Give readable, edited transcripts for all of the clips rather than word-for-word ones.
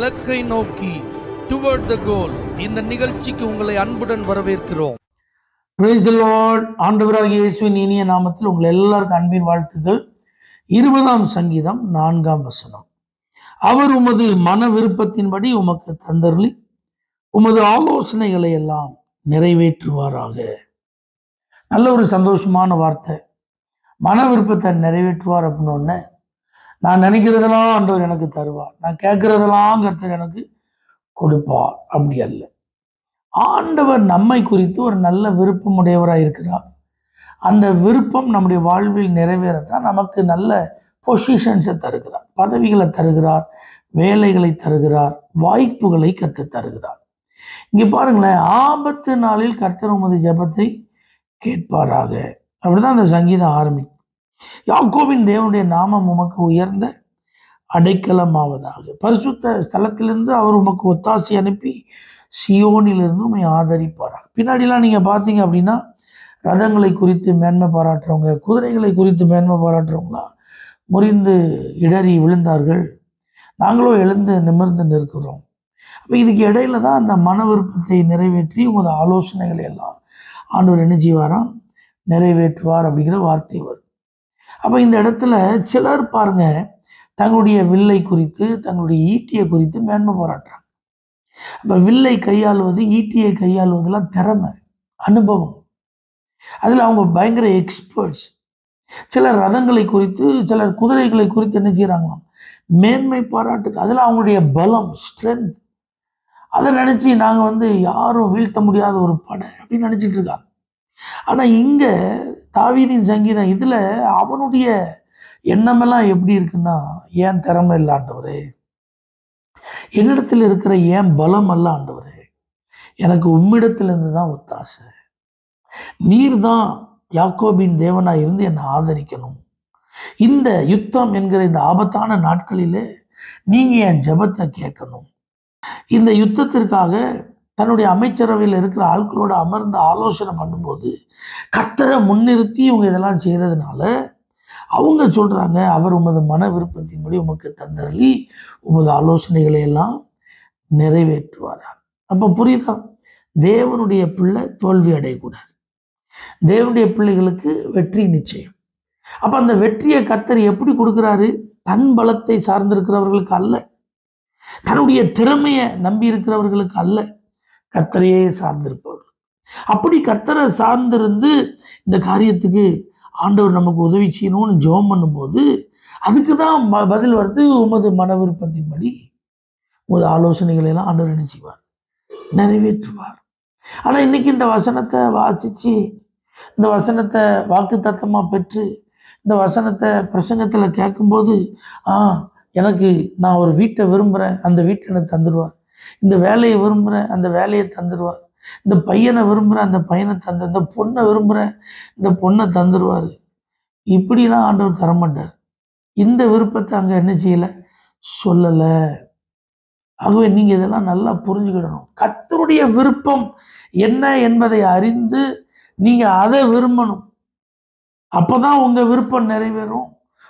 இலக்கை நோக்கி டுவர்ட் த கோல் இந்த நிகழ்ச்சிக்கு உங்களை அன்புடன் வரவேற்கிறோம். Praise the Lord. ஆண்டவராகிய இயேசுவின் இனிய நாமத்தில் உங்கள் எல்லாருக்கும் அன்பின் வாழ்த்துக்கள். 20ஆம் சங்கீதம் 4ஆம் வசனம். அவர் உமது மன விருப்பத்தின்படி உமக்கு தந்தருளி உமது ஆலோசனைகளை எல்லாம் நிறைவேற்றுவாராக. நல்ல ஒரு சந்தோஷமான வார்த்தை. மன விருப்பத்தை நிறைவேற்றுவார் அப்படின்னு நான் நினைக்கிறதெல்லாம் ஆண்டவர் எனக்கு தருவார், நான் கேட்கறதெல்லாம் கர்த்தர் எனக்கு கொடுப்பார். அப்படி அல்ல. ஆண்டவர் நம்மை குறித்து ஒரு நல்ல விருப்பம் உடையவராக இருக்கிறார். அந்த விருப்பம் நம்முடைய வாழ்வில் நிறைவேறத்தான் நமக்கு நல்ல பொசிஷன்ஸை தருகிறார், பதவிகளை தருகிறார், வேலைகளை தருகிறார், வாய்ப்புகளை கற்று தருகிறார். இங்கே பாருங்களேன், ஆபத்து நாளில் கர்த்தர் உமது ஜெபத்தை கேட்பாராக. அப்படிதான் அந்த சங்கீதம் ஆரம்பிக்கும். யாக்கோபின் தேவனுடைய நாமம் உமக்கு உயர்ந்த அடைக்கலமாவதாக. பரிசுத்த ஸ்தலத்திலிருந்து அவர் உமக்கு ஒத்தாசி அனுப்பி சியோனிலிருந்து உண்மை ஆதரிப்பாராக. பின்னாடிலாம் நீங்கள் பார்த்தீங்க அப்படின்னா ரதங்களை குறித்து மேன்மை பாராட்டுறவங்க, குதிரைகளை குறித்து மேன்மை பாராட்டுறவங்களாம் முறிந்து இடறி விழுந்தார்கள், நாங்களோ எழுந்து நிமிர்ந்து நிற்கிறோம். அப்போ இதுக்கு இடையில தான் அந்த மன விருப்பத்தை நிறைவேற்றி உமது ஆலோசனைகளை எல்லாம் ஆண்டவர் என்ன செய்வாராம், நிறைவேற்றுவார் அப்படிங்கிற வார்த்தை வரும். அப்போ இந்த இடத்துல சிலர் பாருங்க, தங்களுடைய வில்லை குறித்து தங்களுடைய ஈட்டியை குறித்து மேன்மை பாராட்டுறாங்க. அப்போ வில்லை கையாளுவது, ஈட்டியை கையாளுவதெல்லாம் திறமை, அனுபவம், அதில் அவங்க பயங்கர எக்ஸ்பர்ட்ஸ். சிலர் ரதங்களை குறித்து, சிலர் குதிரைகளை குறித்து என்ன செய்கிறாங்களாம், மேன்மை பாராட்டு. அதில் அவங்களுடைய பலம், ஸ்ட்ரென்த், அதை நினச்சி நாங்கள் யாரும் வீழ்த்த முடியாத ஒரு படை அப்படின்னு நினச்சிட்டு இருக்காங்க. ஆனால் இங்கே தாவீதின் சங்கீதம் இதில் அவனுடைய எண்ணமெல்லாம் எப்படி இருக்குன்னா, ஏன் திறமை இல்லை ஆண்டவரே, என்னிடத்தில் இருக்கிற ஏன் பலம் அல்ல ஆண்டவரே, எனக்கு உம்மிடத்திலிருந்து தான் ஒத்தாசை. நீர் தான் யாக்கோபின் தேவனாய் இருந்து என்னை ஆதரிக்கணும். இந்த யுத்தம் என்கிற இந்த ஆபத்தான நாட்களிலே நீங்க என் ஜெபத்தை கேட்கணும். இந்த யுத்தத்திற்காக தன்னுடைய அமைச்சரவையில் இருக்கிற ஆட்களோடு அமர்ந்து ஆலோசனை பண்ணும்போது கர்த்தரை முன்னிறுத்தி இவங்க இதெல்லாம் செய்யறதுனால அவங்க சொல்றாங்க, அவர் உமது மன விருப்பத்தின்படி உமக்கு தந்தருளி உமது ஆலோசனைகளை எல்லாம் நிறைவேற்றுவாரார். அப்ப புரியுதா, தேவனுடைய பிள்ளை தோல்வி அடையக்கூடாது, தேவனுடைய பிள்ளைகளுக்கு வெற்றி நிச்சயம். அப்ப அந்த வெற்றியை கர்த்தர் எப்படி கொடுக்கிறாரு, தன் பலத்தை சார்ந்திருக்கிறவர்களுக்கு அல்ல, தன்னுடைய திறமையை நம்பி இருக்கிறவர்களுக்கு அல்ல, கர்த்தரையே சார்ந்திருப்பவர்கள். அப்படி கர்த்தரை சார்ந்திருந்து இந்த காரியத்துக்கு ஆண்டவர் நமக்கு உதவி செய்யணும்னு ஜெபம் பண்ணும்போது அதுக்கு தான் பதில் வருது, உமது மன விருப்பத்தின்படி உமது ஆலோசனைகளை எல்லாம் ஆண்டவர் என்ன செய்வார், நிறைவேற்றுவார். ஆனா இன்னைக்கு இந்த வசனத்தை வாசிச்சு, இந்த வசனத்தை வாக்கு தத்தமா பெற்று, இந்த வசனத்தை பிரசங்கத்துல கேட்கும்போது எனக்கு நான் ஒரு வீட்டை விரும்புகிறேன், அந்த வீட்டை எனக்கு தந்துடுவார், இந்த வேலையை விரும்புகிறேன், அந்த வேலையை தந்துடுவார், இந்த பையனை விரும்புகிறேன், அந்த பையனை இந்த பொண்ணை விரும்புகிறேன், இந்த பொண்ணை தந்துடுவார். இப்படிலாம் ஆண்டவர் தரமாட்டார். இந்த விருப்பத்தை அங்கே என்ன செய்யலை, சொல்லலை. ஆகவே நீங்கள் இதெல்லாம் நல்லா புரிஞ்சுக்கிடணும். கர்த்தருடைய விருப்பம் என்ன என்பதை அறிந்து நீங்கள் அதை விரும்பணும். அப்போதான் உங்கள் விருப்பம் நிறைவேறும்,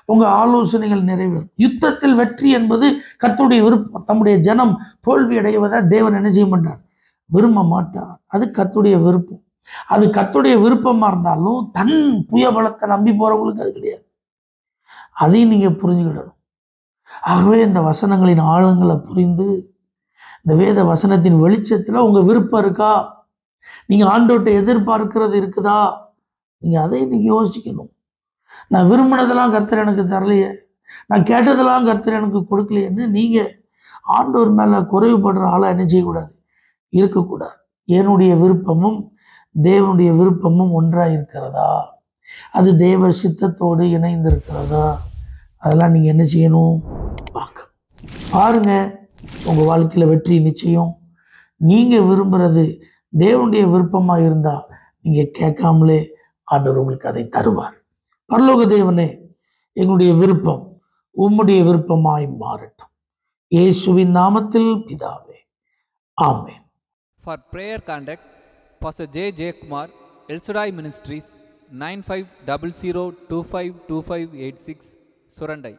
உங்க ஆலோசனைகள் நிறைவேறும். யுத்தத்தில் வெற்றி என்பது கர்த்தருடைய விருப்பம். தம்முடைய ஜனம் தோல்வி அடைவதை தேவன் என்ன செய்ய மாட்டார், விரும்ப மாட்டார். அது கர்த்தருடைய விருப்பம். அது கர்த்தருடைய விருப்பமா இருந்தாலும் தன் புயபலத்தை நம்பி போறவங்களுக்கு அது கிடையாது. அதையும் நீங்க புரிஞ்சுக்கிடணும். ஆகவே இந்த வசனங்களின் ஆழங்களை புரிந்து, இந்த வேத வசனத்தின் வெளிச்சத்துல உங்க விருப்பம் இருக்கா, நீங்க ஆண்டவர்கிட்ட எதிர்பார்க்கிறது இருக்குதா, நீங்க அதை இன்னைக்கு யோசிக்கணும். நான் விரும்பினதெல்லாம் கர்த்தர் எனக்கு தரலையே, நான் கேட்டதெல்லாம் கர்த்தர் எனக்கு கொடுக்கலையேன்னு நீங்க ஆண்டவர் மேல குறைவுபடுற ஆளா என்ன செய்யக்கூடாது, இருக்கக்கூடாது. என்னுடைய விருப்பமும் தேவனுடைய விருப்பமும் ஒன்றா இருக்கிறதா, அது தேவ சித்தத்தோடு இணைந்து இருக்கிறதா, அதெல்லாம் நீங்க என்ன செய்யணும், பார்க்கணும். பாருங்க, உங்க வாழ்க்கையில வெற்றி நிச்சயம். நீங்க விரும்புறது தேவனுடைய விருப்பமா இருந்தா நீங்க கேட்காமலே ஆண்டவர் உங்களுக்கு அதை தருவார். பரலோக தேவனே, எங்களுடைய விருப்பம் உம்முடைய விருப்பமாய் மாறட்டும். இயேசுவின் நாமத்தில் பிதாவே, ஆமென். For prayer contact, Pastor J. J. Kumar, El Shaddai Ministries, 9500252586, Surandai.